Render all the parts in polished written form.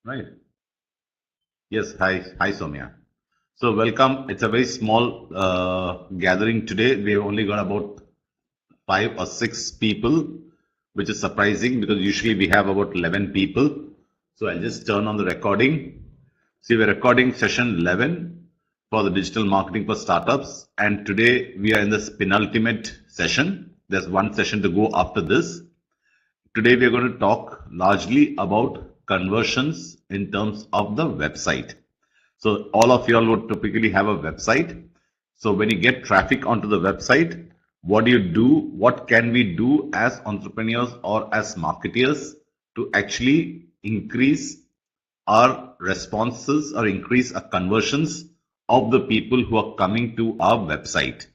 Right. Yes. Hi, Soumya. So welcome. It's a very small gathering today. We've only got about 5 or 6 people, which is surprising because usually we have about 11 people. So I'll just turn on the recording. See, we're recording session 11 for the digital marketing for startups. And today we are in this penultimate session. There's one session to go after this. Today we are going to talk largely about conversions in terms of the website. So all of you all would typically have a website. So when you get traffic onto the website, what do you do? What can we do as entrepreneurs or as marketers to actually increase our responses or increase our conversions of the people who are coming to our website?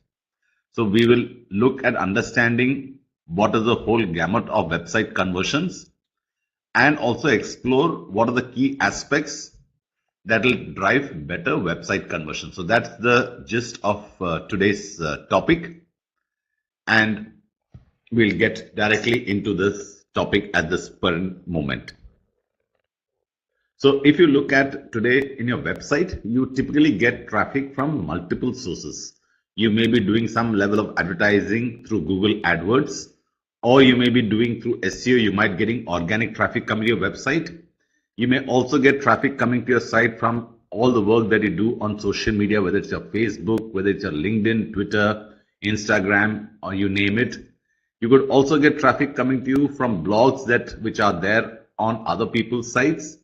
So we will look at understanding what is the whole gamut of website conversions and also explore what are the key aspects that will drive better website conversion. So that's the gist of today's topic, and we'll get directly into this topic at this current moment. So if you look at today in your website, you typically get traffic from multiple sources. You may be doing some level of advertising through Google AdWords, or you may be doing through SEO. You might getting organic traffic coming to your website. You may also get traffic coming to your site from all the work that you do on social media, whether it's your Facebook, whether it's your LinkedIn, Twitter, Instagram, or you name it. You could also get traffic coming to you from blogs which are there on other people's sites,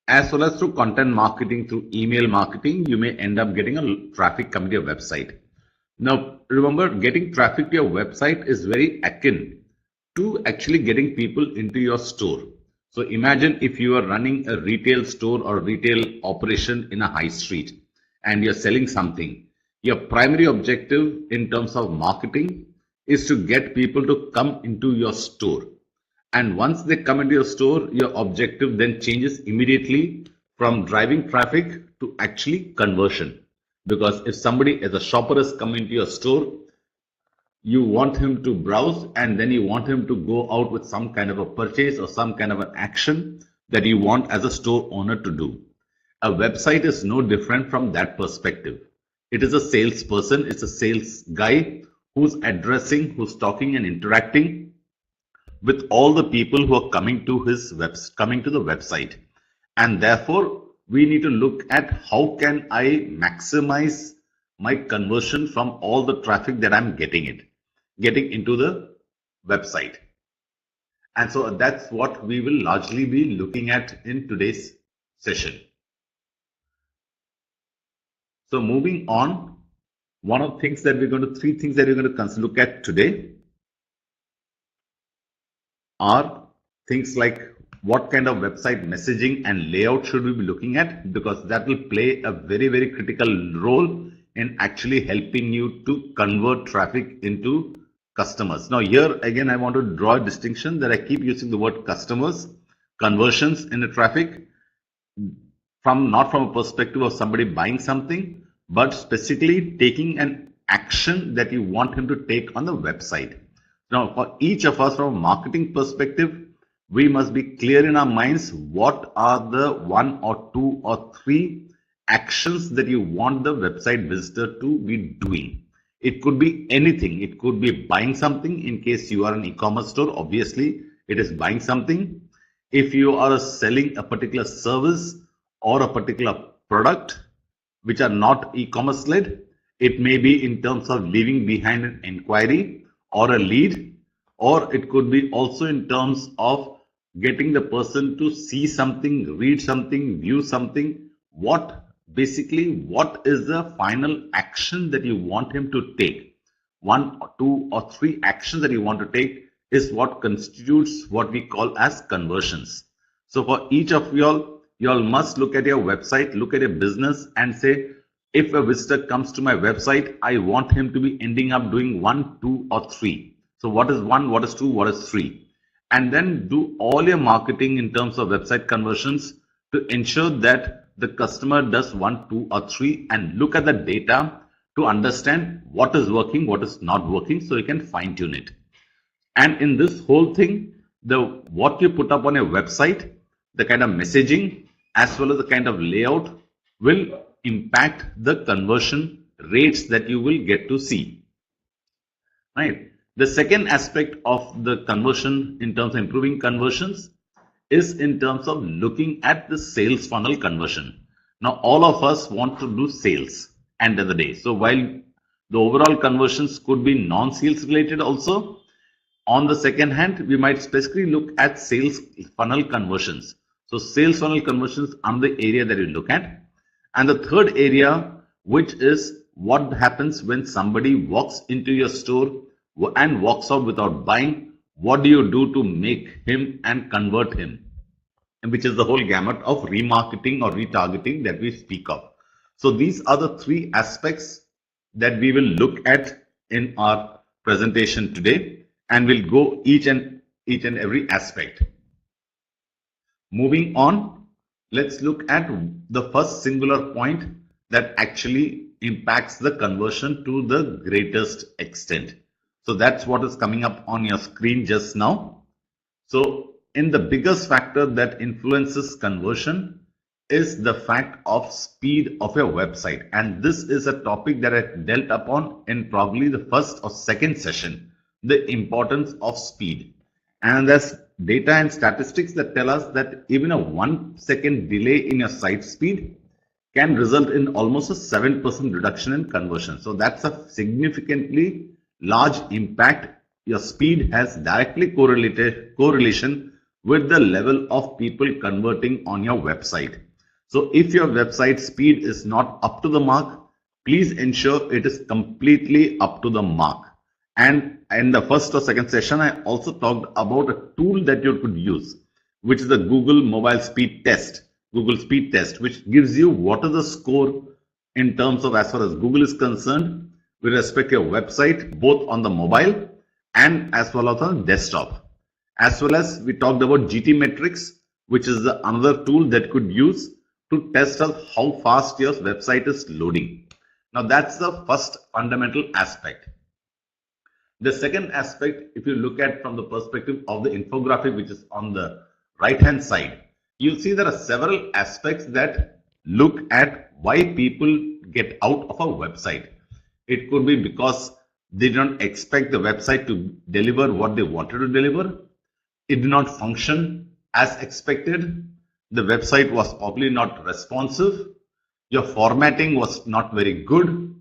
as well as through content marketing, through email marketing. You may end up getting a traffic coming to your website. Now, remember, getting traffic to your website is very akin to actually getting people into your store. So imagine if you are running a retail store or retail operation in a high street and you're selling something. Your primary objective in terms of marketing is to get people to come into your store. And once they come into your store, your objective then changes immediately from driving traffic to actually conversion. Because if somebody as a shopper has come into your store, you want him to browse and then you want him to go out with some kind of a purchase or some kind of an action that you want as a store owner to do. A website is no different from that perspective. It is a salesperson, it's a sales guy who's addressing, who's talking and interacting with all the people who are coming to the website. And therefore, we need to look at how can I maximize my conversion from all the traffic that I'm getting into the website. And so that's what we will largely be looking at in today's session. So moving on, three things that we're going to look at today are things like what kind of website messaging and layout should we be looking at, because that will play a very, very critical role in actually helping you to convert traffic into customers. Now here again, I want to draw a distinction that I keep using the word customers, conversions in the traffic, not from a perspective of somebody buying something, but specifically taking an action that you want him to take on the website. Now, for each of us from a marketing perspective, we must be clear in our minds what are the 1 or 2 or 3 actions that you want the website visitor to be doing. It could be anything. It could be buying something. In case you are an e-commerce store, obviously it is buying something. If you are selling a particular service or a particular product which are not e-commerce led, it may be in terms of leaving behind an inquiry or a lead, or it could be also in terms of getting the person to see something, read something, view something. What is the final action that you want him to take? 1 or 2 or 3 actions that you want to take is what constitutes what we call as conversions. So for each of you all must look at your website, look at your business and say, if a visitor comes to my website, I want him to be ending up doing 1, 2 or 3. So what is 1, what is 2, what is 3? And then do all your marketing in terms of website conversions to ensure that the customer does 1, 2 or 3, and look at the data to understand what is working, what is not working, so you can fine tune it. And in this whole thing, what you put up on your website, the kind of messaging as well as the kind of layout will impact the conversion rates that you will get to see. Right. The second aspect of the conversion in terms of improving conversions is in terms of looking at the sales funnel conversion. Now, all of us want to do sales end of the day. So while the overall conversions could be non-sales related also, on the second hand, we might specifically look at sales funnel conversions. So sales funnel conversions are the area that we look at. And the third area, which is what happens when somebody walks into your store and walks out without buying. What do you do to make him and convert him? Which is the whole gamut of remarketing or retargeting that we speak of. So these are the three aspects that we will look at in our presentation today, and we'll go each and every aspect. Moving on, let's look at the first singular point that actually impacts the conversion to the greatest extent. So that's what is coming up on your screen just now. So in the biggest factor that influences conversion is the fact of speed of your website. And this is a topic that I dealt upon in probably the first or second session, the importance of speed. And there's data and statistics that tell us that even a 1 second delay in your site speed can result in almost a 7% reduction in conversion. So that's a significantly large impact. Your speed has directly correlation with the level of people converting on your website. So if your website speed is not up to the mark, please ensure it is completely up to the mark. And in the first or second session, I also talked about a tool that you could use, which is the Google Mobile Speed Test, Google Speed Test, which gives you what is the score in terms of as far as Google is concerned with respect to your website, both on the mobile and as well as on desktop. As well as we talked about GT metrics, which is another tool that could use to test out how fast your website is loading. Now that's the first fundamental aspect. The second aspect, if you look at from the perspective of the infographic, which is on the right hand side, you'll see there are several aspects that look at why people get out of a website. It could be because they don't expect the website to deliver what they wanted to deliver. It did not function as expected. The website was probably not responsive. Your formatting was not very good.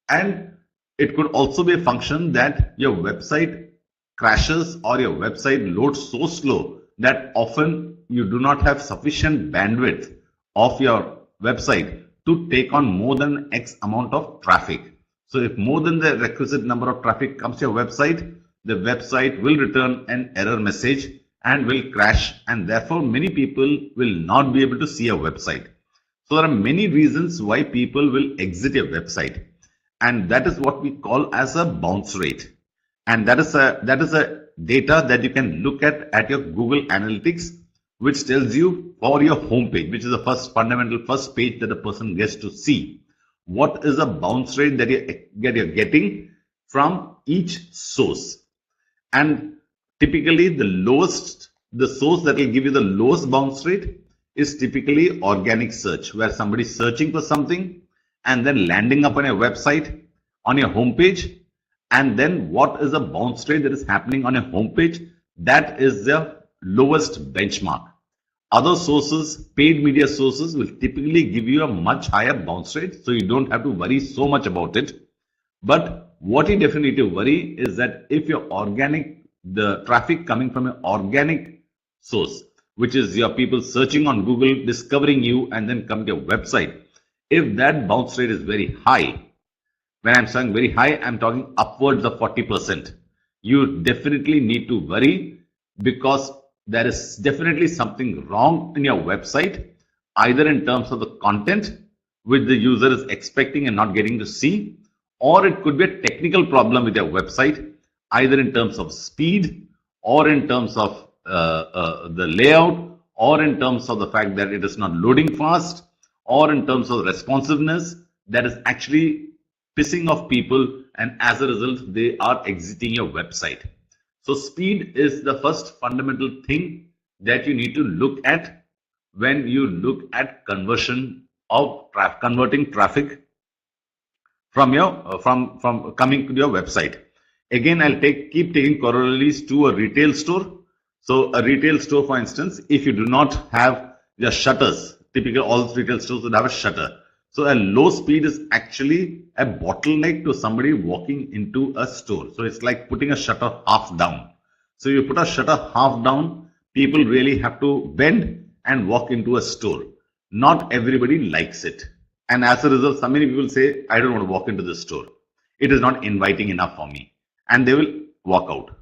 And it could also be a function that your website crashes or your website loads so slow that often you do not have sufficient bandwidth of your website to take on more than X amount of traffic. So if more than the requisite number of traffic comes to your website, the website will return an error message and will crash, and therefore many people will not be able to see a website. So there are many reasons why people will exit your website, and that is what we call as a bounce rate. And that is a data that you can look at your Google Analytics, which tells you for your home page, which is the first page that a person gets to see. What is the bounce rate that you're getting from each source? And typically the source that will give you the lowest bounce rate is typically organic search, where somebody is searching for something and then landing up on your website, on your homepage. And then what is the bounce rate that is happening on your homepage? That is the lowest benchmark. Other sources, paid media sources, will typically give you a much higher bounce rate, so you don't have to worry so much about it. But what you definitely need to worry is that if the traffic coming from an organic source, which is your people searching on Google, discovering you, and then come to your website, if that bounce rate is very high, when I'm saying very high, I'm talking upwards of 40%, you definitely need to worry, because there is definitely something wrong in your website, either in terms of the content which the user is expecting and not getting to see, or it could be a technical problem with your website, either in terms of speed or in terms of the layout, or in terms of the fact that it is not loading fast, or in terms of responsiveness that is actually pissing off people, and as a result they are exiting your website. So speed is the first fundamental thing that you need to look at when you look at converting traffic from your from coming to your website. Again, I'll keep taking corollaries to a retail store. So a retail store, for instance, if you do not have the shutters, typically all retail stores would have a shutter. So a low speed is actually a bottleneck to somebody walking into a store. So it's like putting a shutter half down. So you put a shutter half down, people really have to bend and walk into a store. Not everybody likes it. And as a result, so many people say, I don't want to walk into this store. It is not inviting enough for me. And they will walk out.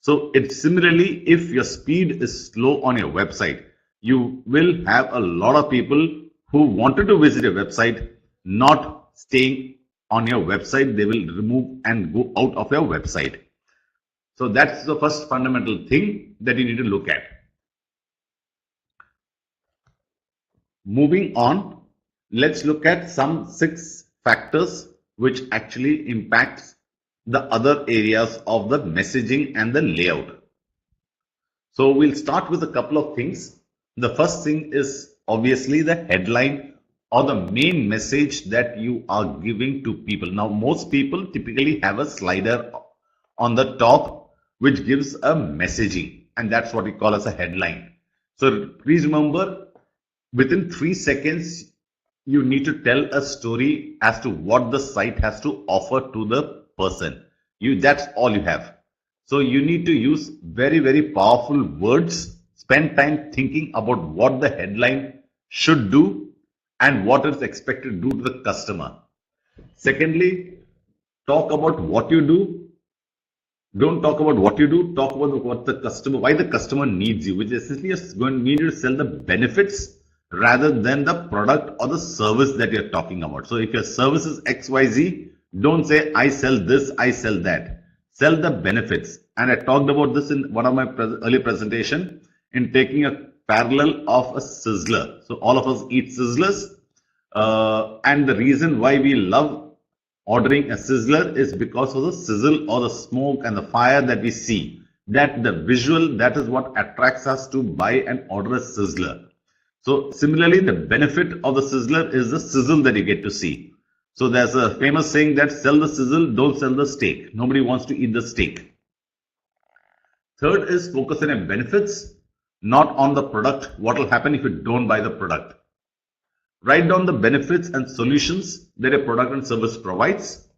So it's similarly, if your speed is slow on your website, you will have a lot of people who wanted to visit your website not staying on your website. They will remove and go out of your website. So that's the first fundamental thing that you need to look at. Moving on, let's look at some 6 factors which actually impacts the other areas of the messaging and the layout. So we'll start with a couple of things. The first thing is obviously the headline or the main message that you are giving to people. Now, most people typically have a slider on the top which gives a messaging, and that's what we call as a headline. So please remember, within 3 seconds, you need to tell a story as to what the site has to offer to the person. That's all you have. So you need to use very, very powerful words. Spend time thinking about what the headline should do and what is expected to do to the customer. Secondly, talk about what you do. Don't talk about what you do. Talk about why the customer needs you, which essentially is going to need you to sell the benefits rather than the product or the service that you're talking about. So if your service is XYZ, don't say, I sell this, I sell that. Sell the benefits. And I talked about this in one of my earlier presentation in taking a parallel of a sizzler. So all of us eat sizzlers. And the reason why we love ordering a sizzler is because of the sizzle or the smoke and the fire that we see. That the visual, that is what attracts us to buy and order a sizzler. So similarly, the benefit of the sizzler is the sizzle that you get to see. So there's a famous saying that sell the sizzle, don't sell the steak. Nobody wants to eat the steak. Third is focus on your benefits, not on the product. What will happen if you don't buy the product? Write down the benefits and solutions that a product and service provides.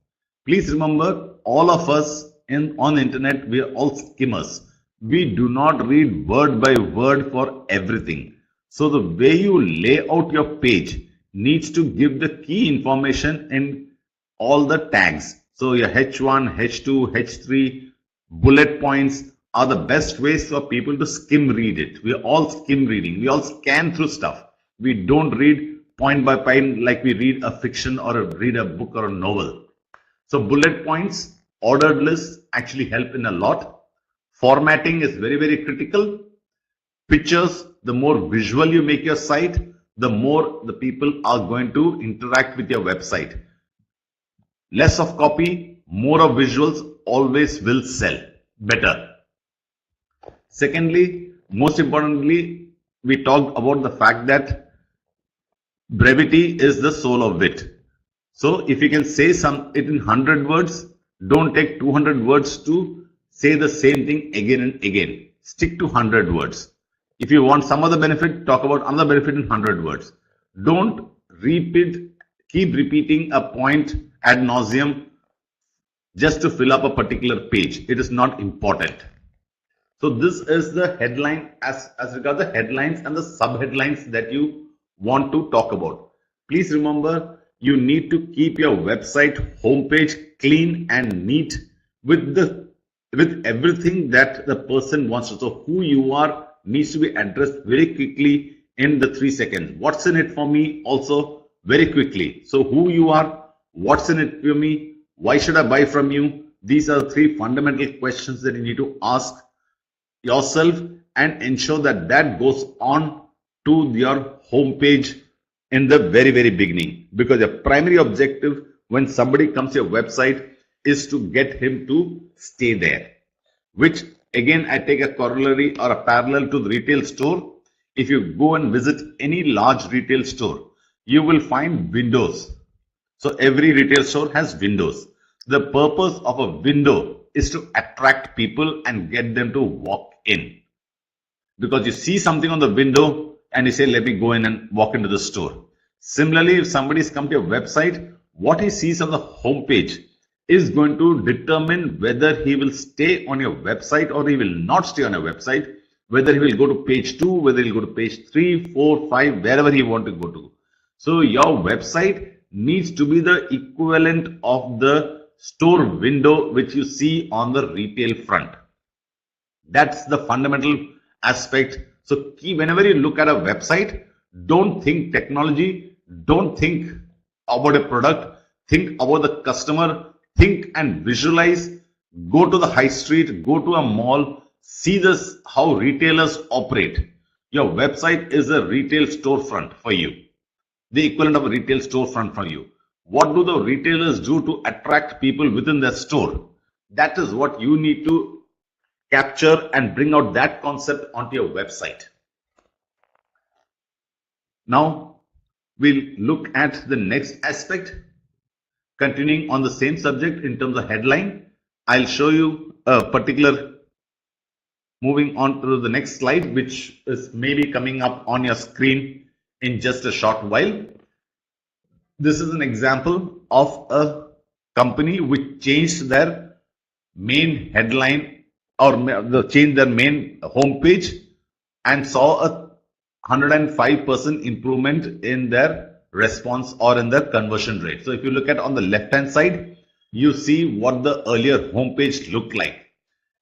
Please remember, all of us on the internet, we are all skimmers. We do not read word by word for everything. So the way you lay out your page needs to give the key information in all the tags. So your H1, H2, H3, bullet points are the best ways for people to skim read it. We are all skim reading. We all scan through stuff. We don't read point by point like we read a fiction or read a book or a novel. So bullet points, ordered lists actually help in a lot. Formatting is very, very critical. Pictures, the more visual you make your site, the more the people are going to interact with your website. Less of copy, more of visuals always will sell better. Secondly, most importantly, we talked about the fact that brevity is the soul of wit. So if you can say it in 100 words, don't take 200 words to say the same thing again and again. Stick to 100 words. If you want some other benefit, talk about another benefit in 100 words. Don't keep repeating a point ad nauseum just to fill up a particular page. It is not important. So this is the headline as regards the headlines and the sub-headlines that you want to talk about. Please remember, you need to keep your website homepage clean and neat with everything that the person wants to. So who you are needs to be addressed very quickly in the 3 seconds. What's in it for me also very quickly. So who you are, what's in it for me, why should I buy from you? These are the 3 fundamental questions that you need to ask yourself and ensure that that goes on to your homepage in the very, very beginning. Because your primary objective when somebody comes to your website is to get him to stay there. Which again, I take a corollary or a parallel to the retail store. if you go and visit any large retail store, you will find windows. So every retail store has windows. The purpose of a window is to attract people and get them to walk in. Because you see something on the window and you say, let me go in and walk into the store. Similarly, if somebody's come to your website, what he sees on the homepage is going to determine whether he will stay on your website or he will not stay on your website, whether he will go to page 2, whether he'll go to page 3, 4, 5, wherever he want to go to. So your website needs to be the equivalent of the store window which you see on the retail front. That's the fundamental aspect. So whenever you look at a website, don't think technology, don't think about a product, think about the customer, think and visualize, go to the high street, go to a mall, see this how retailers operate. Your website is a retail storefront for you, the equivalent of a retail storefront for you. What do the retailers do to attract people within their store? That is what you need to capture and bring out that concept onto your website. Now we'll look at the next aspect. Continuing on the same subject in terms of headline, I'll show you a particular, moving on to the next slide, which is maybe coming up on your screen in just a short while. This is an example of a company which changed their main headline or changed their main homepage and saw a 105% improvement in their response or in their conversion rate. So if you look at on the left hand side, you see what the earlier homepage looked like.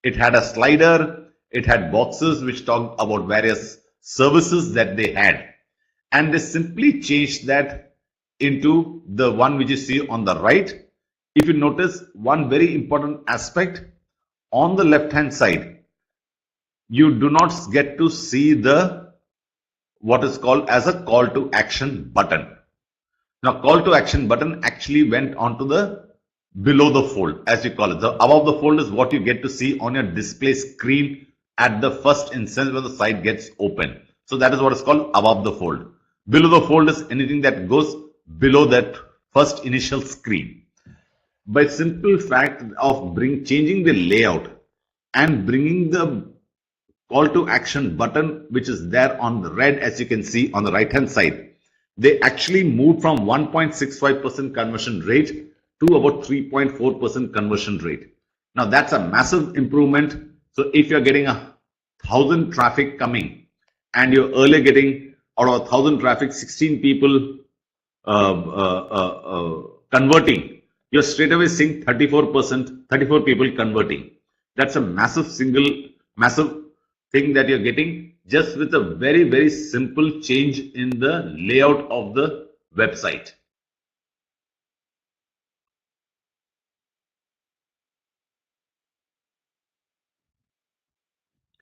It had a slider, it had boxes which talked about various services that they had, and they simply changed that into the one which you see on the right. If you notice one very important aspect, on the left hand side, you do not get to see the what is called as a call to action button. Now, call to action button actually went onto the below the fold, as you call it. The above the fold is what you get to see on your display screen at the first instance when the site gets open. So that is what is called above the fold. Below the fold is anything that goes below that first initial screen. By simple fact of changing the layout and bringing the call to action button, which is there on the red, as you can see on the right hand side, they actually moved from 1.65% conversion rate to about 3.4% conversion rate. Now that's a massive improvement. So if you're getting 1,000 traffic coming and you're earlier getting out of 1,000 traffic 16 people converting, you're straight away seeing 34%, 34 people converting. That's a massive thing that you're getting just with a very, very simple change in the layout of the website.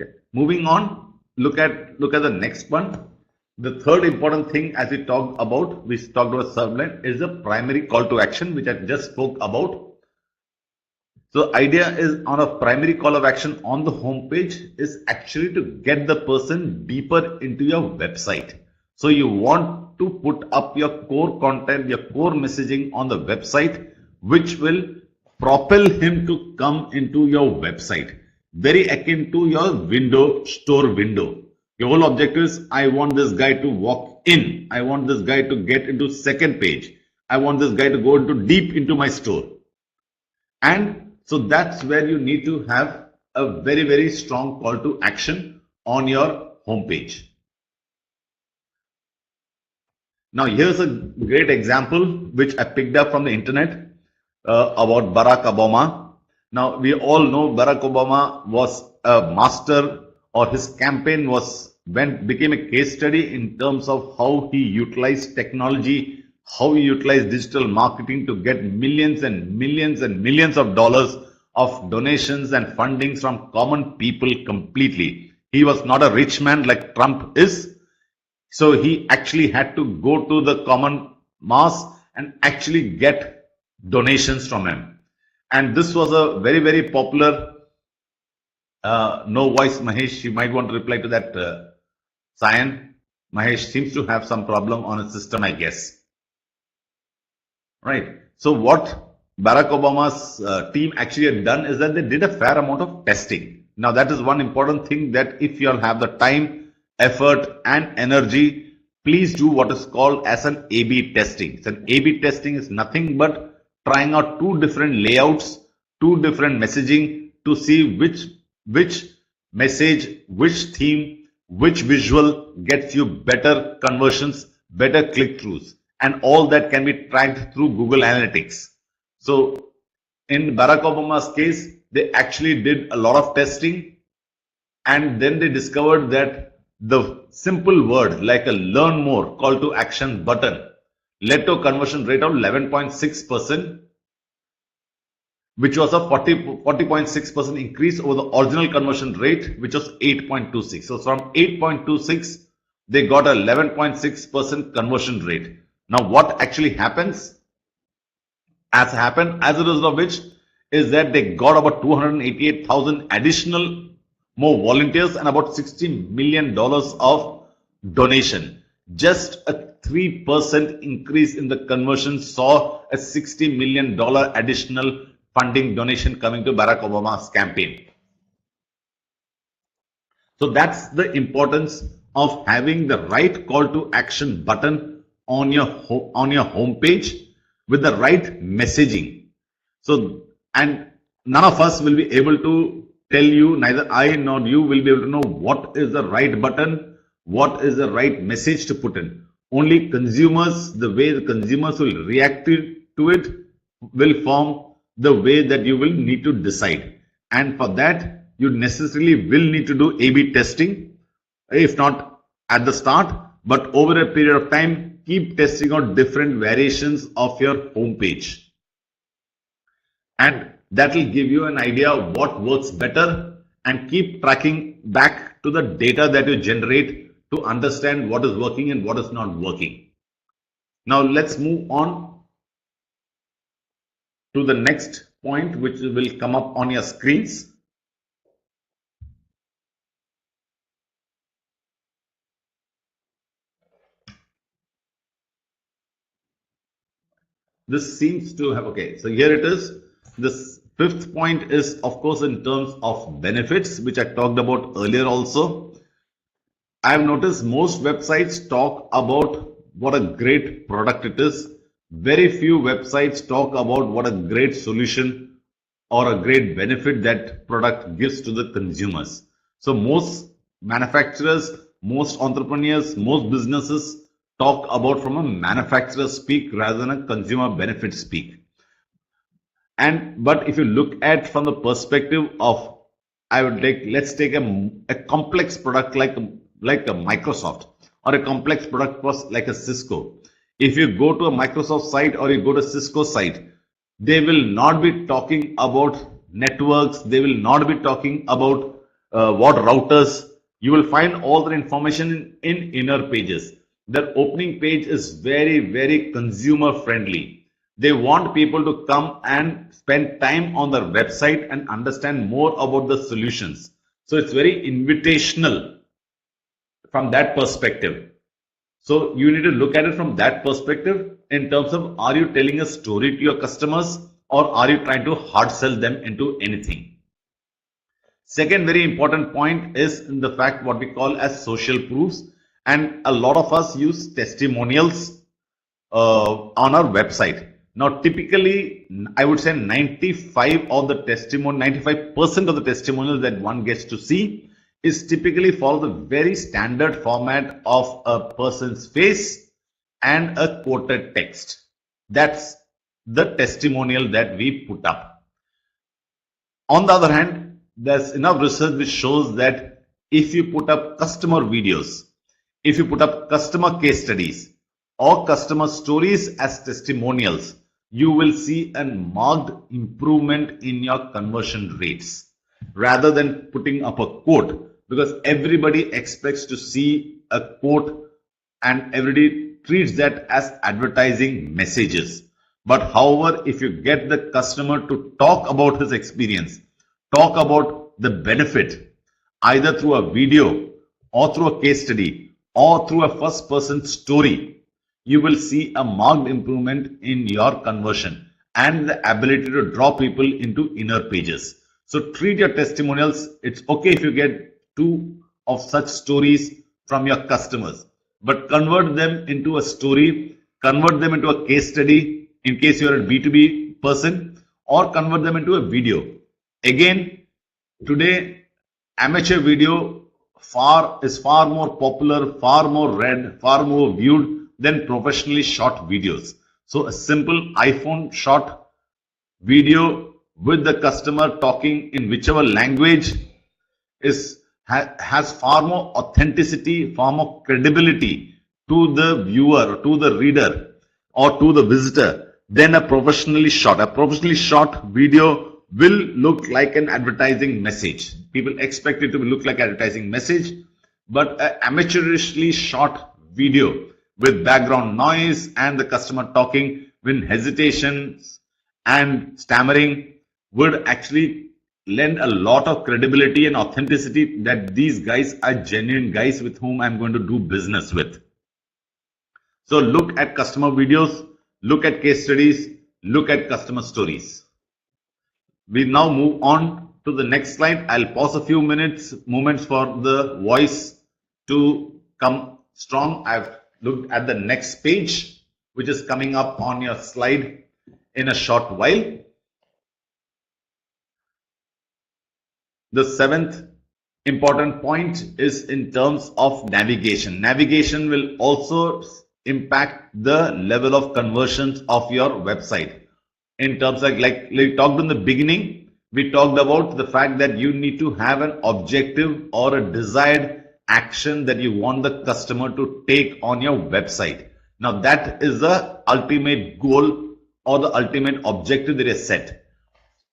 Okay. Moving on, look at the next one. The third important thing, as we talked about subline, is the primary call to action, which I just spoke about. So the idea is on a primary call of action on the home page is actually to get the person deeper into your website. So you want to put up your core content, your core messaging on the website, which will propel him to come into your website. Very akin to your store window. Your whole objective is, I want this guy to walk in. I want this guy to get into second page. I want this guy to go deep into my store. And so that's where you need to have a very, very strong call to action on your homepage. Now, here's a great example which I picked up from the internet about Barack Obama. Now, we all know Barack Obama was a master, or his campaign became a case study in terms of how he utilized technology, how he utilized digital marketing to get millions and millions and millions of dollars of donations and fundings from common people completely. He was not a rich man like Trump is. So he actually had to go to the common mass and actually get donations from him. And this was a very, very popular, no voice Mahesh, you might want to reply to that, Sayan. Mahesh seems to have some problem on his system, I guess. Right. So what Barack Obama's team actually had done is that they did a fair amount of testing. Now that is one important thing, that if you all have the time, effort and energy, please do what is called as an A/B testing. So an A/B testing is nothing but trying out two different layouts, two different messaging to see which message, which theme, which visual gets you better conversions, better click-throughs, and all that can be tracked through Google Analytics. So in Barack Obama's case, they actually did a lot of testing, and then they discovered that the simple word like a learn more call to action button led to a conversion rate of 11.6%, which was a 40.6% increase over the original conversion rate, which was 8.26. So from 8.26, they got a 11.6% conversion rate. Now, what actually happens? As a result of which is that they got about 288,000 additional more volunteers and about $60 million of donation. Just a 3% increase in the conversion saw a $60 million additional funding donation coming to Barack Obama's campaign. So that's the importance of having the right call to action button on your home page with the right messaging. So, and none of us will be able to tell you, neither I nor you will be able to know what is the right button, what is the right message to put in. Only consumers, the way the consumers will react to it will form the way that you will need to decide. And for that, you necessarily will need to do A/B testing, if not at the start, but over a period of time, keep testing out different variations of your homepage. And that will give you an idea of what works better, and keep tracking back to the data that you generate to understand what is working and what is not working. Now let's move on to the next point, which will come up on your screens. This seems to have, okay, so here it is. This fifth point is, of course, in terms of benefits, which I talked about earlier also. I have noticed most websites talk about what a great product it is. Very few websites talk about what a great solution or a great benefit that product gives to the consumers. So most manufacturers, most entrepreneurs, most businesses talk about from a manufacturer speak rather than a consumer benefit speak. But if you look at from the perspective of, let's take a complex product like a Microsoft, or a complex product like a Cisco. If you go to a Microsoft site or you go to a Cisco site, they will not be talking about networks. They will not be talking about what routers. You will find all the information in inner pages. Their opening page is very, very consumer friendly. They want people to come and spend time on their website and understand more about the solutions. So it's very invitational from that perspective. So you need to look at it from that perspective in terms of, are you telling a story to your customers, or are you trying to hard sell them into anything? Second very important point is in the fact what we call as social proofs. And a lot of us use testimonials on our website. Now, typically, I would say 95% of the testimonials that one gets to see is typically follow the very standard format of a person's face and a quoted text. That's the testimonial that we put up. On the other hand, there's enough research which shows that if you put up customer videos, if you put up customer case studies or customer stories as testimonials, you will see a marked improvement in your conversion rates rather than putting up a quote, because everybody expects to see a quote and everybody treats that as advertising messages. But however, if you get the customer to talk about his experience, talk about the benefit, either through a video or through a case study or through a first person story, you will see a marked improvement in your conversion and the ability to draw people into inner pages. So treat your testimonials. It's okay if you get two of such stories from your customers, but convert them into a story, convert them into a case study in case you're a B2B person, or convert them into a video. Again, today amateur video is far more popular, far more read, far more viewed than professionally shot videos. So a simple iPhone shot video with the customer talking in whichever language has far more authenticity, far more credibility to the viewer, to the reader, or to the visitor than a professionally shot. A professionally shot video will look like an advertising message. People expect it to look like an advertising message, but an amateurishly shot video with background noise and the customer talking with hesitations and stammering would actually lend a lot of credibility and authenticity that these guys are genuine guys with whom I'm going to do business with. So look at customer videos, look at case studies, look at customer stories. We now move on to the next slide. I'll pause a few moments for the voice to come strong. I've looked at the next page, which is coming up on your slide in a short while. The seventh important point is in terms of navigation. Navigation will also impact the level of conversions of your website. In terms of like we talked in the beginning, we talked about the fact that you need to have an objective or a desired action that you want the customer to take on your website. Now that is the ultimate goal or the ultimate objective that is set.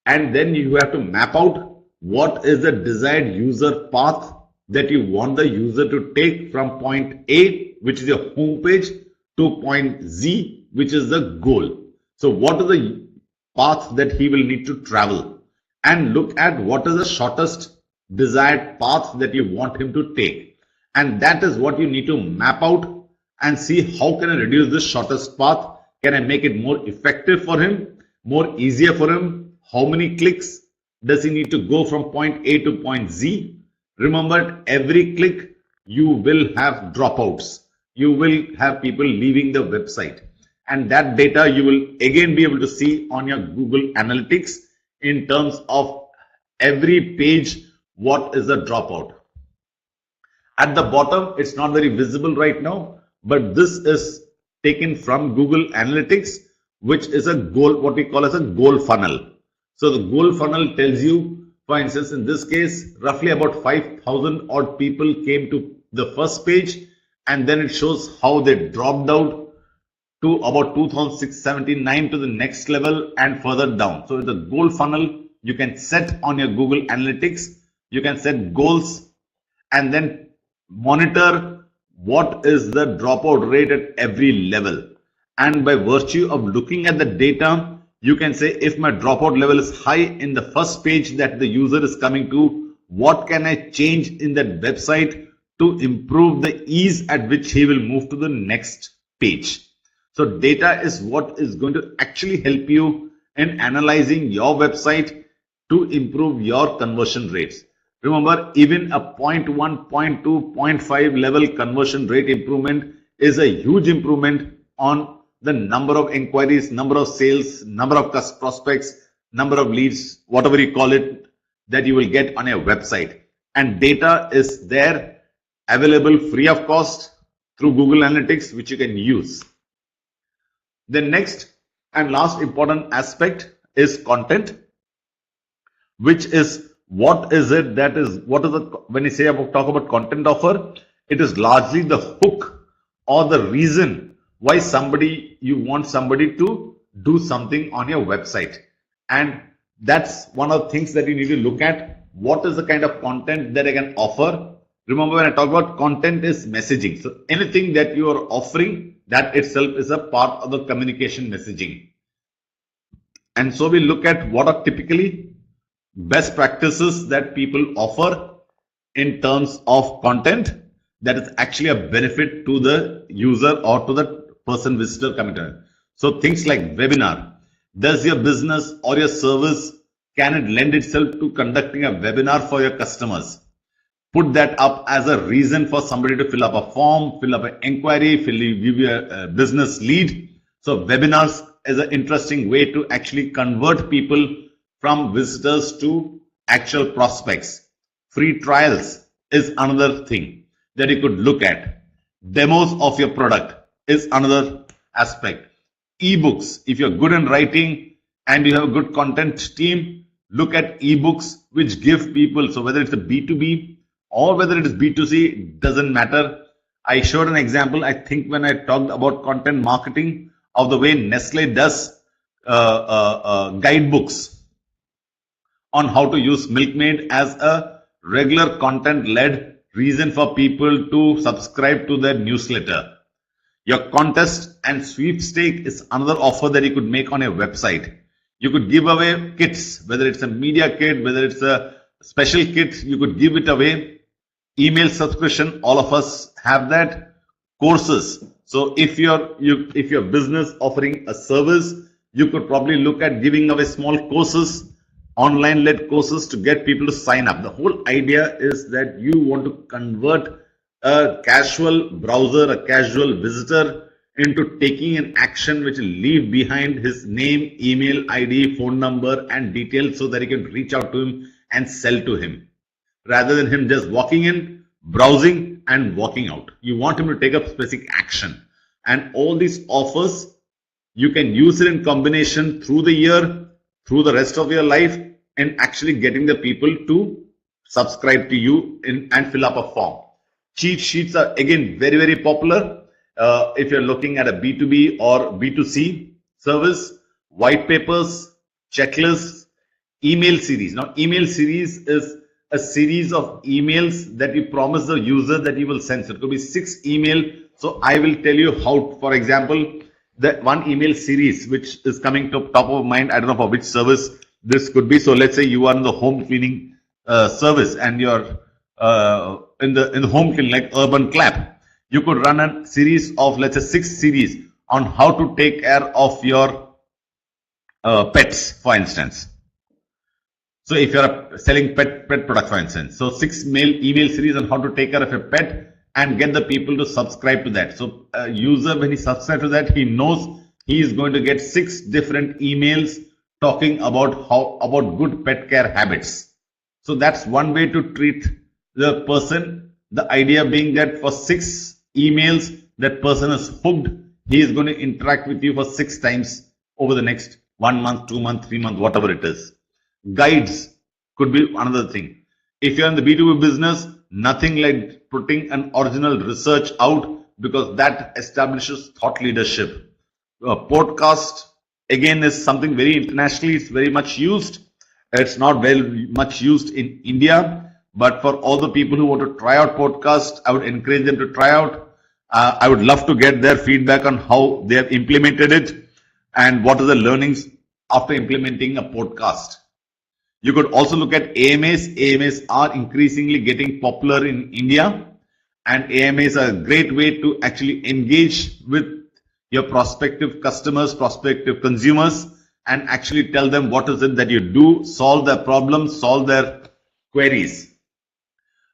And then you have to map out what is the desired user path that you want the user to take from point A, which is your home page, to point Z, which is the goal. So what is the path that he will need to travel? And look at what is the shortest desired path that you want him to take. And that is what you need to map out and see how can I reduce this shortest path? Can I make it more effective for him, more easier for him? How many clicks does he need to go from point A to point Z? Remember, every click you will have dropouts. You will have people leaving the website. And that data you will again be able to see on your Google Analytics in terms of every page, what is the dropout. At the bottom, it's not very visible right now, but this is taken from Google Analytics, which is a goal, what we call as a goal funnel. So the goal funnel tells you, for instance, in this case, roughly about 5,000 odd people came to the first page, and then it shows how they dropped out to about 2,679 to the next level and further down. So the goal funnel you can set on your Google Analytics. You can set goals and then monitor what is the dropout rate at every level. And by virtue of looking at the data, you can say if my dropout level is high in the first page that the user is coming to, what can I change in that website to improve the ease at which he will move to the next page. So data is what is going to actually help you in analyzing your website to improve your conversion rates. Remember, even a 0.1, 0.2, 0.5 level conversion rate improvement is a huge improvement on the number of inquiries, number of sales, number of prospects, number of leads, whatever you call it, that you will get on your website. And data is there available free of cost through Google Analytics, which you can use. The next and last important aspect is content, which is what is it that is, what is the, when you say about talk about content offer, it is largely the hook or the reason why you want somebody to do something on your website. And that's one of the things that you need to look at. What is the kind of content that I can offer? Remember, when I talk about content is messaging. So anything that you are offering, that itself is a part of the communication messaging. And so we look at what are typically best practices that people offer in terms of content. that is actually a benefit to the user or to the person visitor coming to it. So things like webinar. Does your business or your service, can it lend itself to conducting a webinar for your customers? Put that up as a reason for somebody to fill up a form, fill up an inquiry, give you a business lead. So webinars is an interesting way to actually convert people from visitors to actual prospects. Free trials is another thing that you could look at. Demos of your product is another aspect. Ebooks, if you're good in writing and you have a good content team, look at ebooks which give people, so whether it's a B2B or whether it is B2C, it doesn't matter. I showed an example, I think, when I talked about content marketing, of the way Nestle does guidebooks on how to use Milkmaid as a regular content-led reason for people to subscribe to their newsletter. Your contest and sweepstake is another offer that you could make on your website. You could give away kits, whether it's a media kit, whether it's a special kit, you could give it away. Email subscription, all of us have that. Courses. So if your business offering a service, you could probably look at giving away small courses, online led courses, to get people to sign up. The whole idea is that you want to convert a casual browser, a casual visitor, into taking an action which will leave behind his name, email ID, phone number and details, so that he can reach out to him and sell to him, rather than him just walking in, browsing and walking out. You want him to take up specific action. And all these offers, you can use it in combination through the year, through the rest of your life, and actually getting the people to subscribe to you and fill up a form. Cheat sheets are again very, very popular. If you're looking at a B2B or B2C service, white papers, checklists, email series. Now, email series is a series of emails that you promise the user that you will send. So it could be 6 email. So I will tell you how, for example, the one email series which is coming to top of mind. I don't know for which service this could be. So let's say you are in the home cleaning service and you're in the home cleaning, like Urban Clap. You could run a series of, let's say, 6 series on how to take care of your pets, for instance. So if you're selling pet product, for instance, so 6 email series on how to take care of your pet and get the people to subscribe to that. So a user, when he subscribes to that, he knows he is going to get 6 different emails talking about good pet care habits. So that's one way to treat the person. The idea being that for 6 emails, that person is hooked. He is going to interact with you for 6 times over the next 1 month, 2 months, 3 months, whatever it is. Guides could be another thing. If you're in the B2B business, nothing like putting an original research out, because that establishes thought leadership. A podcast, again, is something very internationally, it's very much used. It's not very much used in India, but for all the people who want to try out podcast, I would encourage them to try out. I would love to get their feedback on how they have implemented it and what are the learnings after implementing a podcast. You could also look at AMAs. AMAs are increasingly getting popular in India, and AMAs are a great way to actually engage with your prospective customers, prospective consumers, and actually tell them what is it that you do, solve their problems, solve their queries.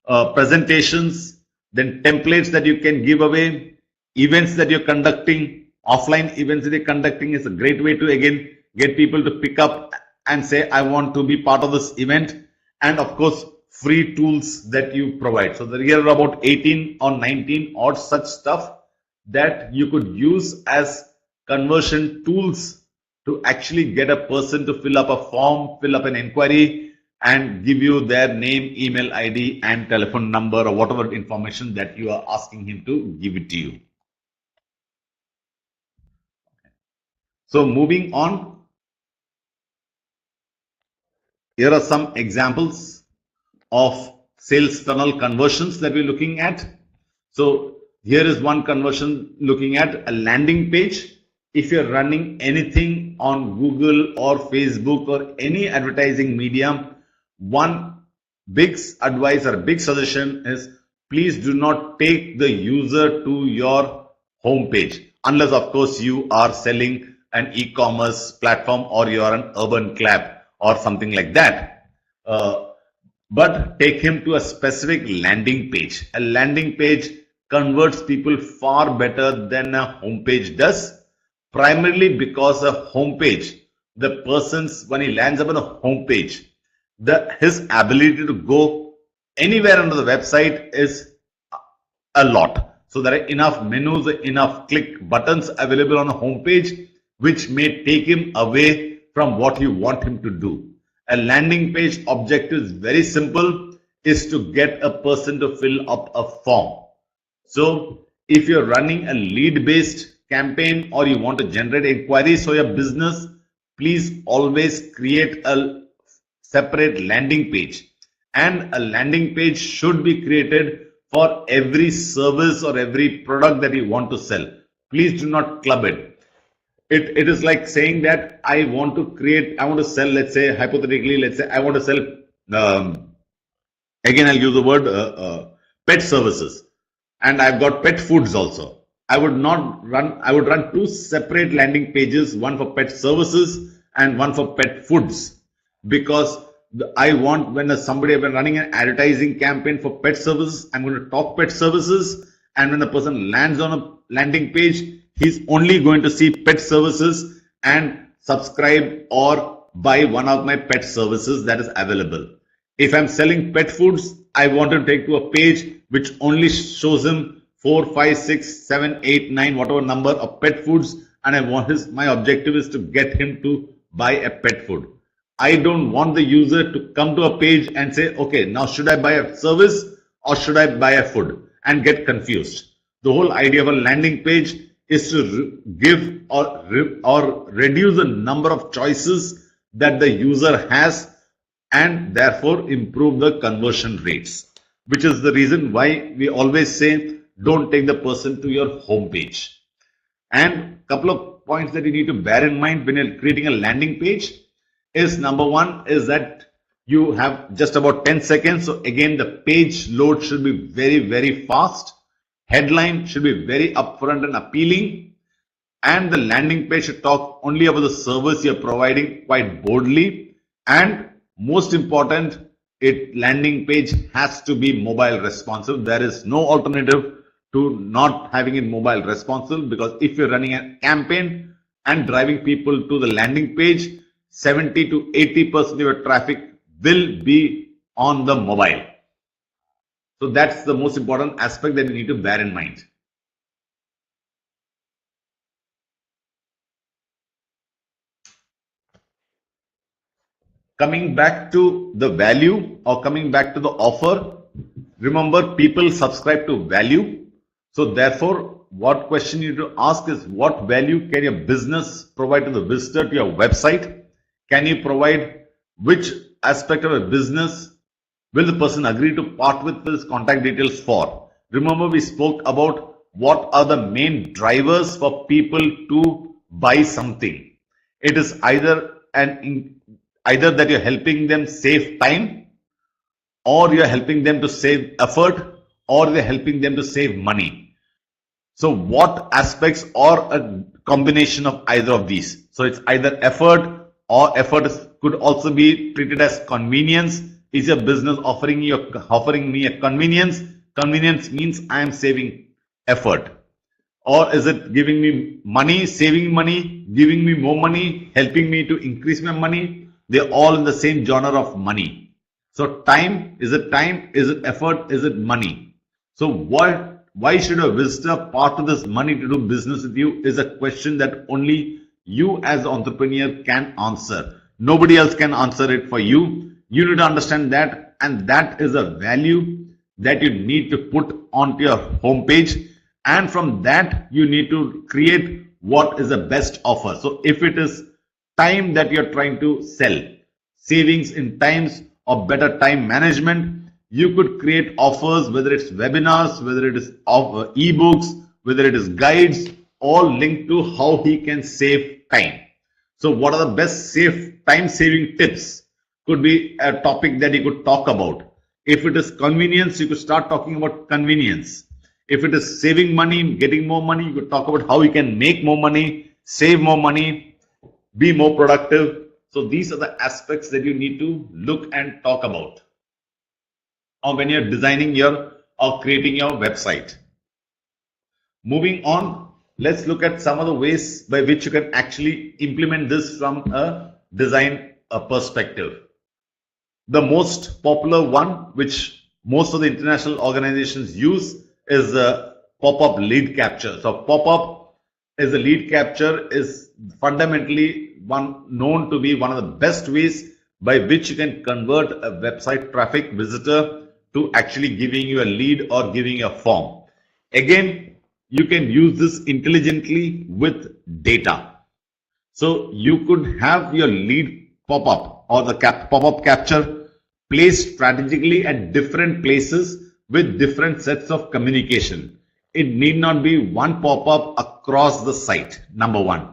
Presentations, then templates that you can give away, events that you're conducting, offline events that you're conducting is a great way to again get people to pick up and say, I want to be part of this event. And of course, free tools that you provide. So there are about 18 or 19 odd such stuff that you could use as conversion tools to actually get a person to fill up a form, fill up an inquiry, and give you their name, email ID, and telephone number, or whatever information that you are asking him to give it to you. So moving on, here are some examples of sales funnel conversions that we're looking at. So here is one conversion looking at a landing page. If you're running anything on Google or Facebook or any advertising medium, one big advice or big suggestion is please do not take the user to your home page, unless of course you are selling an e-commerce platform or you are an urban club or something like that. But take him to a specific landing page. A landing page converts people far better than a home page does, primarily because a home page, the person's, when he lands up on a home page, his ability to go anywhere on the website is a lot. So there are enough menus, enough click buttons available on a home page, which may take him away from what you want him to do. A landing page objective is very simple, is to get a person to fill up a form. So if you're running a lead based campaign or you want to generate inquiries for your business, please always create a separate landing page. And a landing page should be created for every service or every product that you want to sell. Please do not club it. It is like saying that I want to sell, let's say, hypothetically, let's say I want to sell, again, I'll use the word pet services, and I've got pet foods also. I would run two separate landing pages, one for pet services and one for pet foods, because I want, when running an advertising campaign for pet services, I'm going to talk pet services, and when the person lands on a landing page, he's only going to see pet services and subscribe or buy one of my pet services that is available. If I'm selling pet foods, I want to take to a page which only shows him 4, 5, 6, 7, 8, 9, whatever number of pet foods, and my objective is to get him to buy a pet food. I don't want the user to come to a page and say, okay, now should I buy a service or should I buy a food, and get confused. The whole idea of a landing page is to give or reduce the number of choices that the user has, and therefore improve the conversion rates, which is the reason why we always say don't take the person to your home page. And couple of points that you need to bear in mind when you're creating a landing page is, number one is that you have just about 10 seconds. So again, the page load should be very, very fast. Headline should be very upfront and appealing, and the landing page should talk only about the service you're providing quite boldly. And most important, landing page has to be mobile responsive. There is no alternative to not having it mobile responsive, because if you're running a campaign and driving people to the landing page, 70 to 80% of your traffic will be on the mobile. So that's the most important aspect that you need to bear in mind. Coming back to the value, or coming back to the offer, remember, people subscribe to value. So therefore, what question you need to ask is, what value can your business provide to the visitor to your website? Can you provide, which aspect of a business will the person agree to part with his contact details for? Remember, we spoke about what are the main drivers for people to buy something. It is either that you're helping them save time, or you're helping them to save effort, or you're helping them to save money. So what aspects, or a combination of either of these? So it's either effort, or effort could also be treated as convenience. Is your business offering me a convenience? Convenience means I am saving effort. Or is it giving me money, saving money, giving me more money, helping me to increase my money? They're all in the same genre of money. So time, is it effort, is it money? So why should a visitor part with this money to do business with you is a question that only you as an entrepreneur can answer. Nobody else can answer it for you. You need to understand that, and that is a value that you need to put onto your homepage. And from that, you need to create what is the best offer. So if it is time that you're trying to sell, savings in times or better time management, you could create offers, whether it's webinars, whether it is ebooks, whether it is guides, all linked to how he can save time. So what are the best time saving tips? Could be a topic that he could talk about. If it is convenience, you could start talking about convenience. If it is saving money, getting more money, you could talk about how you can make more money, save more money, be more productive. So these are the aspects that you need to look and talk about, or when you're designing your or creating your website. Moving on, let's look at some of the ways by which you can actually implement this from a design perspective. The most popular one, which most of the international organizations use, is pop-up lead capture. So pop-up is a lead capture is fundamentally one known to be one of the best ways by which you can convert a website traffic visitor to actually giving you a lead or giving you a form. Again, you can use this intelligently with data. So you could have your lead pop-up or the pop-up capture placed strategically at different places with different sets of communication. It need not be one pop-up across the site. Number one,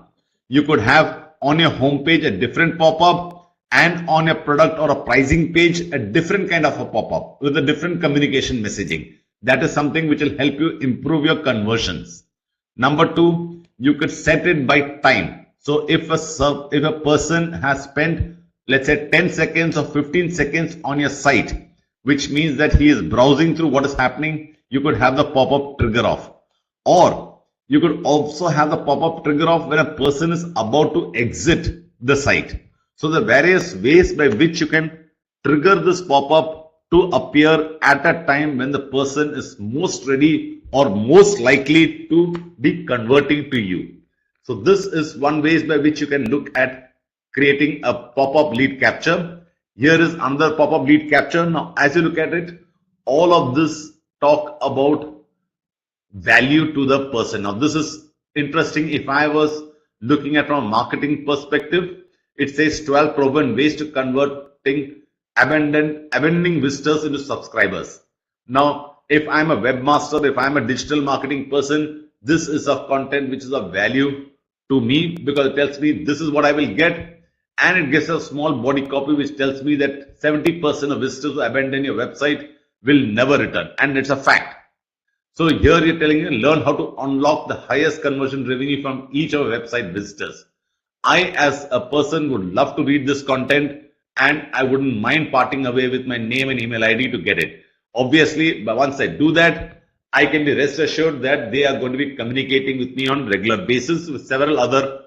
you could have on your homepage a different pop-up, and on your product or a pricing page a different kind of a pop-up with a different communication messaging. That is something which will help you improve your conversions. Number two, you could set it by time. So if a person has spent, let's say, 10 seconds or 15 seconds on your site, which means that he is browsing through what is happening, you could have the pop-up trigger off. Or you could also have the pop-up trigger off when a person is about to exit the site. So the various ways by which you can trigger this pop-up to appear at a time when the person is most ready or most likely to be converting to you. So this is one way by which you can look at creating a pop-up lead capture. Here is another pop-up lead capture. Now, as you look at it, all of this talk about value to the person. Now, this is interesting. If I was looking at from a marketing perspective, it says 12 proven ways to converting abandoning visitors into subscribers. Now, if I'm a webmaster, if I'm a digital marketing person, this is a content which is of value to me because it tells me this is what I will get, and it gets a small body copy which tells me that 70% of visitors who abandon your website will never return, and it's a fact. So here you're telling you learn how to unlock the highest conversion revenue from each of your website visitors. I, as a person, would love to read this content, and I wouldn't mind parting away with my name and email ID to get it. Obviously, but once I do that, I can be rest assured that they are going to be communicating with me on a regular basis with several other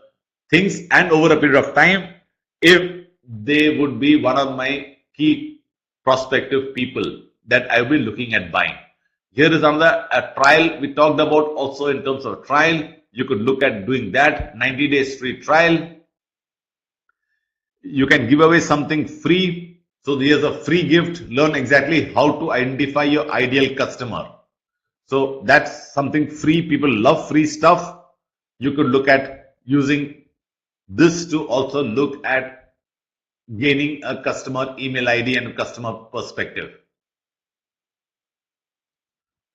things, and over a period of time, if they would be one of my key prospective people that I will be looking at buying. Here is another trial we talked about also in terms of trial. You could look at doing that 90 days free trial. You can give away something free. So here's a free gift. Learn exactly how to identify your ideal customer. So that's something free. People love free stuff. You could look at using this to also look at gaining a customer email ID and a customer perspective.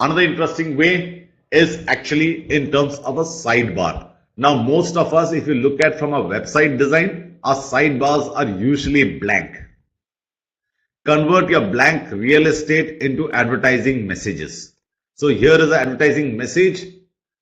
Another interesting way is actually in terms of a sidebar. Now, most of us, if you look at from a website design, our sidebars are usually blank. Convert your blank real estate into advertising messages. So here is an advertising message.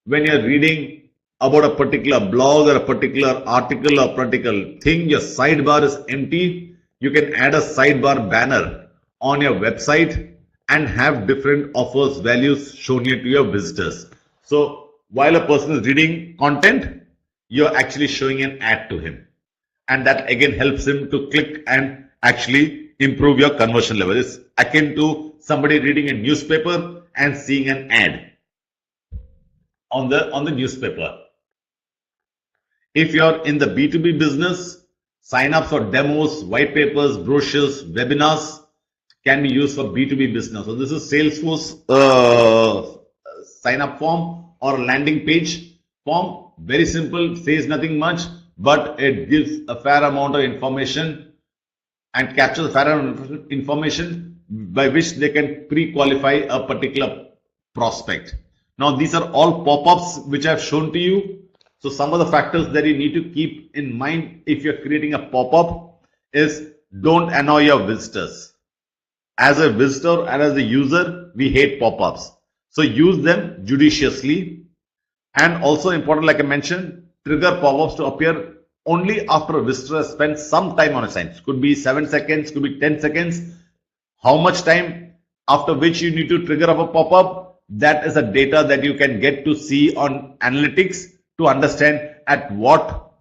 When you're reading about a particular blog or a particular article or particular thing, your sidebar is empty. You can add a sidebar banner on your website and have different offers, values shown here to your visitors. So while a person is reading content, you're actually showing an ad to him. And that again helps him to click and actually improve your conversion level. It's akin to somebody reading a newspaper and seeing an ad on the newspaper. If you're in the B2B business, sign-ups for demos, white papers, brochures, webinars can be used for B2B business. So this is Salesforce sign-up form or landing page form. Very simple, says nothing much, but it gives a fair amount of information and captures a fair amount of information by which they can pre-qualify a particular prospect. Now, these are all pop-ups which I have shown to you. So some of the factors that you need to keep in mind if you're creating a pop-up is don't annoy your visitors. As a visitor and as a user, we hate pop-ups. So use them judiciously. And also important, like I mentioned, trigger pop-ups to appear only after a visitor has spent some time on a site. Could be 7 seconds, could be 10 seconds. How much time after which you need to trigger up a pop-up? That is a data that you can get to see on analytics to understand at what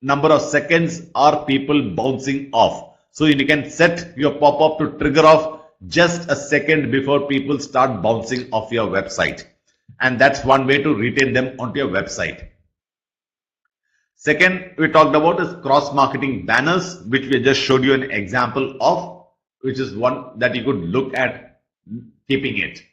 number of seconds are people bouncing off. So you can set your pop-up to trigger off just a second before people start bouncing off your website. And that's one way to retain them onto your website. Second, we talked about is cross-marketing banners, which we just showed you an example of, which is one that you could look at keeping it.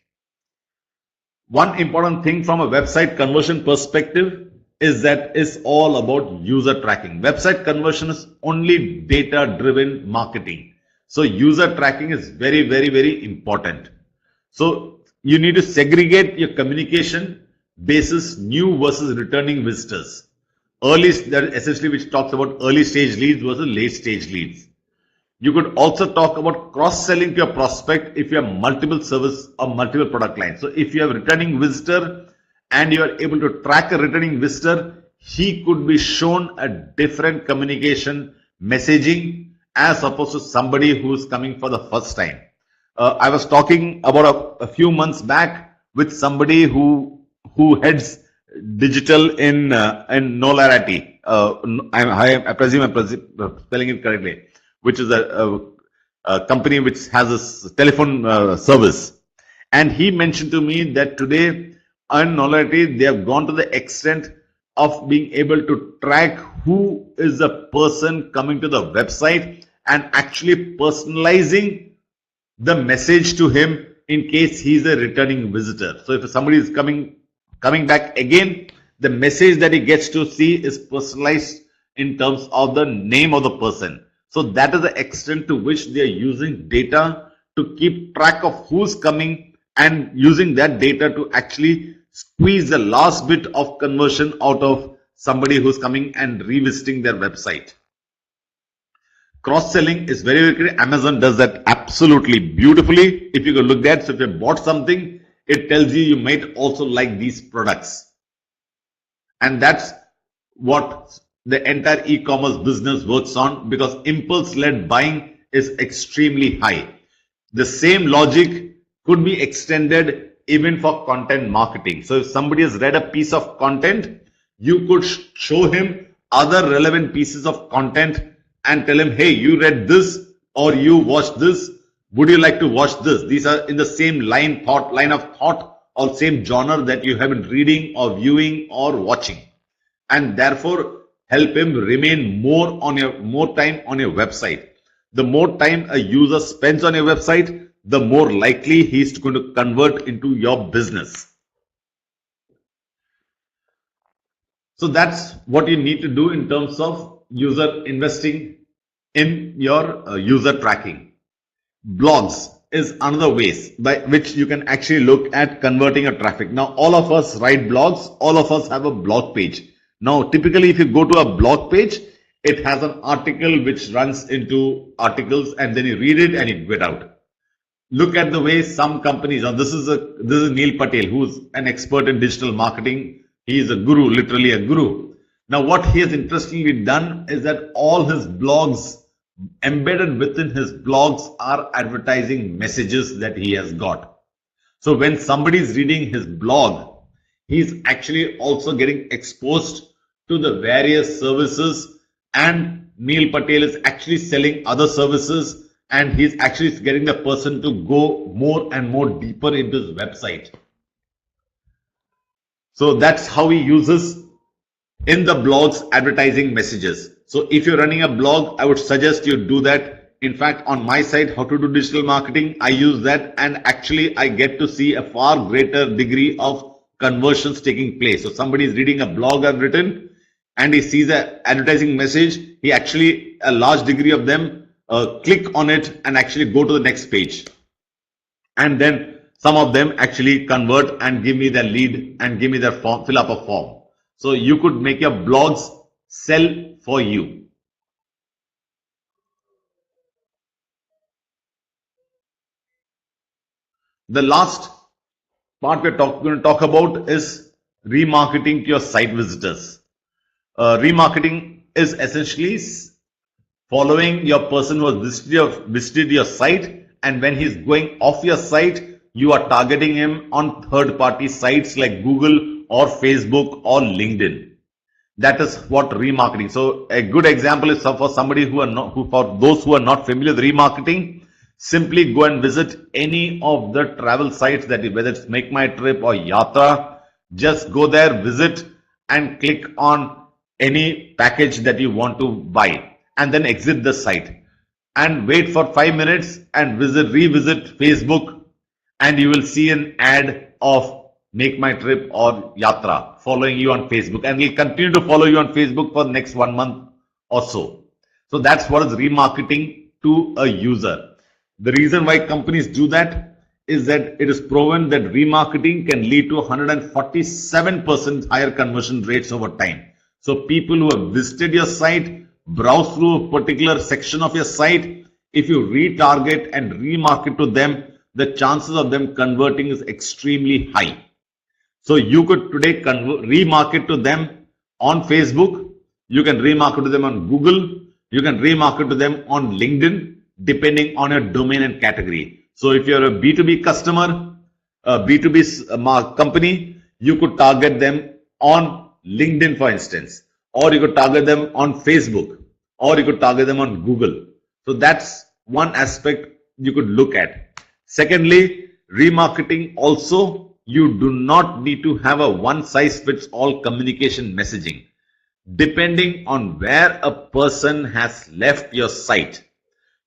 One important thing from a website conversion perspective is that it's all about user tracking. Website conversion is only data-driven marketing. So user tracking is very, very, very important. So you need to segregate your communication basis new versus returning visitors. Early, that essentially which talks about early stage leads versus late stage leads. You could also talk about cross-selling to your prospect if you have multiple service or multiple product lines. So if you have a returning visitor and you are able to track a returning visitor, he could be shown a different communication messaging as opposed to somebody who is coming for the first time. I was talking about a few months back with somebody who heads digital in Nolarati. I presume I'm spelling it correctly, which is a company which has a telephone service. And he mentioned to me that today in Nolarati, they have gone to the extent of being able to track who is the person coming to the website and actually personalizing the message to him in case he's a returning visitor. So if somebody is coming back again, the message that he gets to see is personalized in terms of the name of the person. So that is the extent to which they are using data to keep track of who's coming and using that data to actually squeeze the last bit of conversion out of somebody who's coming and revisiting their website. Cross-selling is very, very clear. Amazon does that absolutely beautifully. If you go look at, so if you bought something, it tells you you might also like these products. And that's what the entire e-commerce business works on, because impulse-led buying is extremely high. The same logic could be extended even for content marketing. So if somebody has read a piece of content, you could show him other relevant pieces of content and tell him, hey, you read this or you watched this. Would you like to watch this? These are in the same line of thought or same genre that you have been reading or viewing or watching, and therefore help him remain more time on your website. The more time a user spends on your website, the more likely he's going to convert into your business. So that's what you need to do in terms of user investing in your user tracking. Blogs is another ways by which you can actually look at converting your traffic. Now, all of us write blogs, all of us have a blog page. Now, typically, if you go to a blog page, it has an article which runs into articles, and then you read it and you get out. Look at the way some companies, now this is Neil Patel, who's an expert in digital marketing. He is a guru, literally a guru. Now, what he has interestingly done is that all his blogs, embedded within his blogs, are advertising messages that he has got. So when somebody is reading his blog, he's actually also getting exposed to the various services, and Neil Patel is actually selling other services, and he's actually getting the person to go more and more deeper into his website. So that's how he uses in the blogs advertising messages. So if you're running a blog, I would suggest you do that. In fact, on my site, How to Do Digital Marketing, I use that, and actually I get to see a far greater degree of conversions taking place. So somebody is reading a blog I've written and he sees an advertising message. He actually, a large degree of them click on it and actually go to the next page. And then some of them actually convert and give me their lead and give me their form, fill up a form. So you could make your blogs sell for you. The last part we're going to talk about is remarketing to your site visitors. Remarketing is essentially following your person who has visited your site, and when he's going off your site, you are targeting him on third-party sites like Google or Facebook or LinkedIn. That is what remarketing. So a good example is for somebody for those who are not familiar with remarketing, simply go and visit any of the travel sites whether it's Make My Trip or Yatra. Just go there, visit, and click on any package that you want to buy, and then exit the site and wait for 5 minutes and revisit Facebook, and you will see an ad of Make My Trip or Yatra following you on Facebook, and will continue to follow you on Facebook for the next 1 month or so. So that's what is remarketing to a user. The reason why companies do that is that it is proven that remarketing can lead to 147% higher conversion rates over time. So people who have visited your site, browse through a particular section of your site, if you retarget and remarket to them, the chances of them converting is extremely high. So you could today remarket to them on Facebook, you can remarket to them on Google, you can remarket to them on LinkedIn, depending on your domain and category. So if you're a B2B customer, a B2B company, you could target them on LinkedIn, for instance, or you could target them on Facebook, or you could target them on Google. So that's one aspect you could look at. Secondly, remarketing also, you do not need to have a one-size-fits-all communication messaging. Depending on where a person has left your site,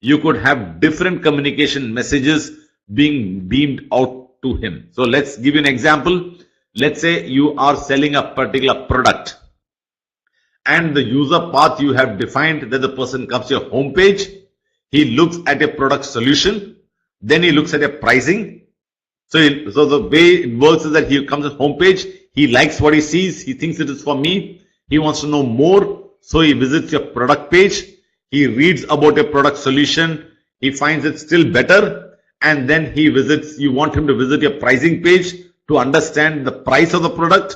you could have different communication messages being beamed out to him. So let's give you an example. Let's say you are selling a particular product, and the user path you have defined that the person comes to your home page, he looks at a product solution, then he looks at a pricing. So the way it works is that he comes to the home page, he likes what he sees, he thinks it is for me, he wants to know more, so he visits your product page, he reads about a product solution, he finds it still better, and then you want him to visit your pricing page to understand the price of the product,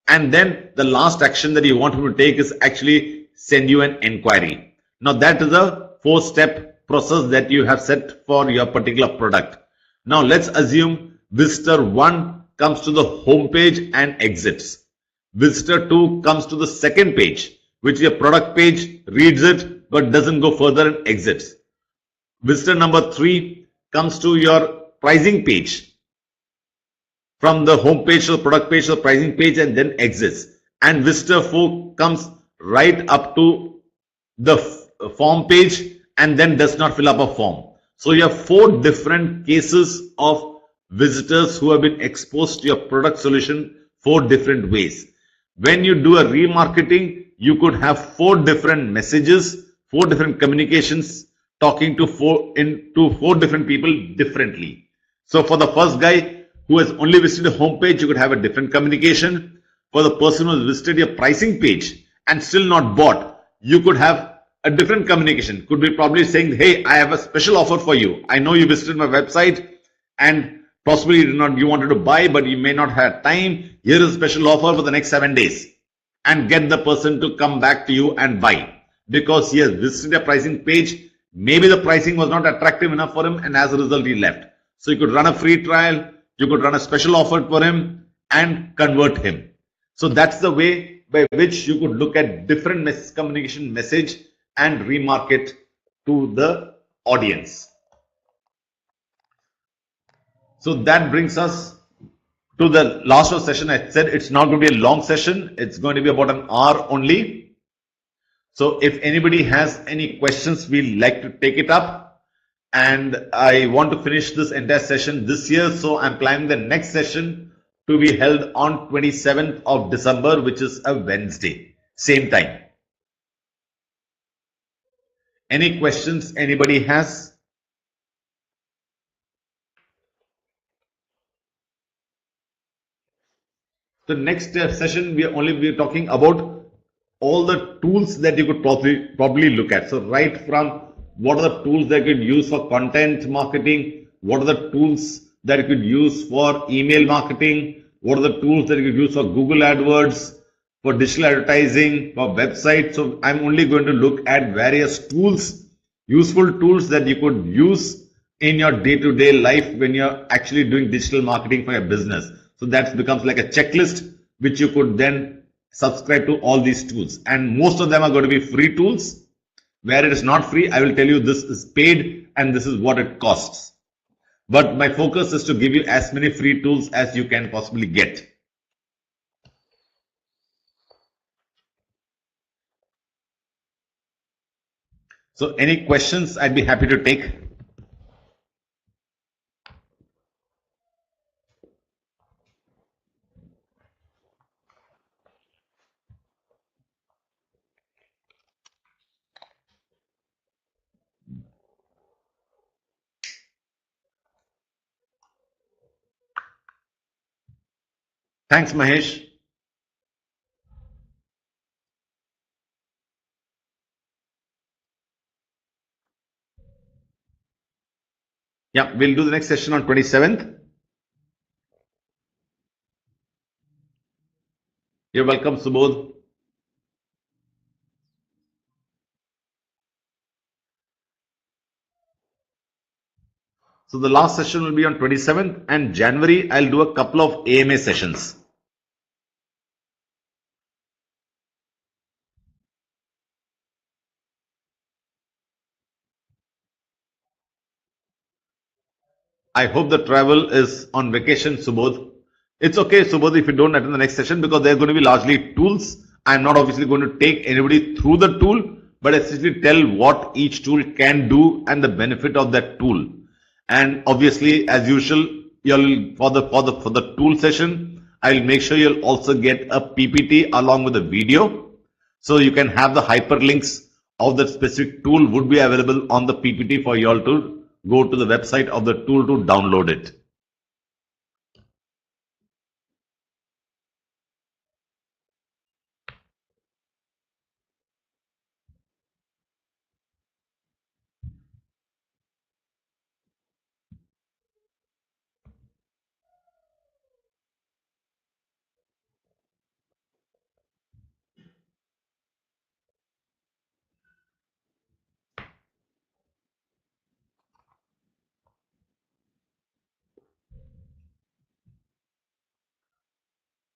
and then the last action that you want him to take is actually send you an inquiry. Now that is a 4-step process that you have set for your particular product. Now let's assume visitor 1 comes to the home page and exits. Visitor 2 comes to the second page, which is your product page, reads it, but doesn't go further and exits. Visitor number 3 comes to your pricing page, from the home page to the product page to the pricing page, and then exits. And visitor 4 comes right up to the form page and then does not fill up a form. So you have 4 different cases of visitors who have been exposed to your product solution 4 different ways. When you do a remarketing, you could have 4 different messages, 4 different communications talking to 4 different people differently. So for the first guy who has only visited the home page, you could have a different communication. For the person who has visited your pricing page and still not bought, you could have a different communication. Could be probably saying, hey, I have a special offer for you. I know you visited my website and possibly you wanted to buy, but you may not have time. Here is a special offer for the next 7 days, and get the person to come back to you and buy because he has visited a pricing page. Maybe the pricing was not attractive enough for him, and as a result he left. So you could run a free trial, you could run a special offer for him and convert him. So that's the way by which you could look at different communication message and remarket to the audience. So that brings us to the last of the session. I said it's not going to be a long session. It's going to be about an hour only. So if anybody has any questions, we'd like to take it up. And I want to finish this entire session this year. So I'm planning the next session to be held on 27th of December, which is a Wednesday, same time. Any questions anybody has? The next session, we are only be talking about all the tools that you could probably look at. So right from what are the tools that you could use for content marketing, what are the tools that you could use for email marketing? What are the tools that you could use for Google AdWords, for digital advertising, for websites? So I'm only going to look at various tools, useful tools that you could use in your day-to-day life when you're actually doing digital marketing for your business. So that becomes like a checklist which you could then subscribe to all these tools. And most of them are going to be free tools. Where it is not free, I will tell you this is paid and this is what it costs. But my focus is to give you as many free tools as you can possibly get. So any questions, I'd be happy to take. Thanks, Mahesh. Yeah, we'll do the next session on 27th. You're welcome, Subodh. So the last session will be on 27th, and January I'll do a couple of AMA sessions. I hope the travel is on vacation, Subodh. It's okay, Subodh, if you don't attend the next session because they're going to be largely tools. I'm not obviously going to take anybody through the tool, but essentially tell what each tool can do and the benefit of that tool. And obviously, as usual, you'll for the tool session, I'll make sure you'll also get a PPT along with a video, so you can have the hyperlinks of that specific tool would be available on the PPT for you all to go to the website of the tool to download it.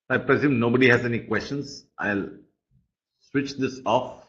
I presume nobody has any questions. I'll switch this off.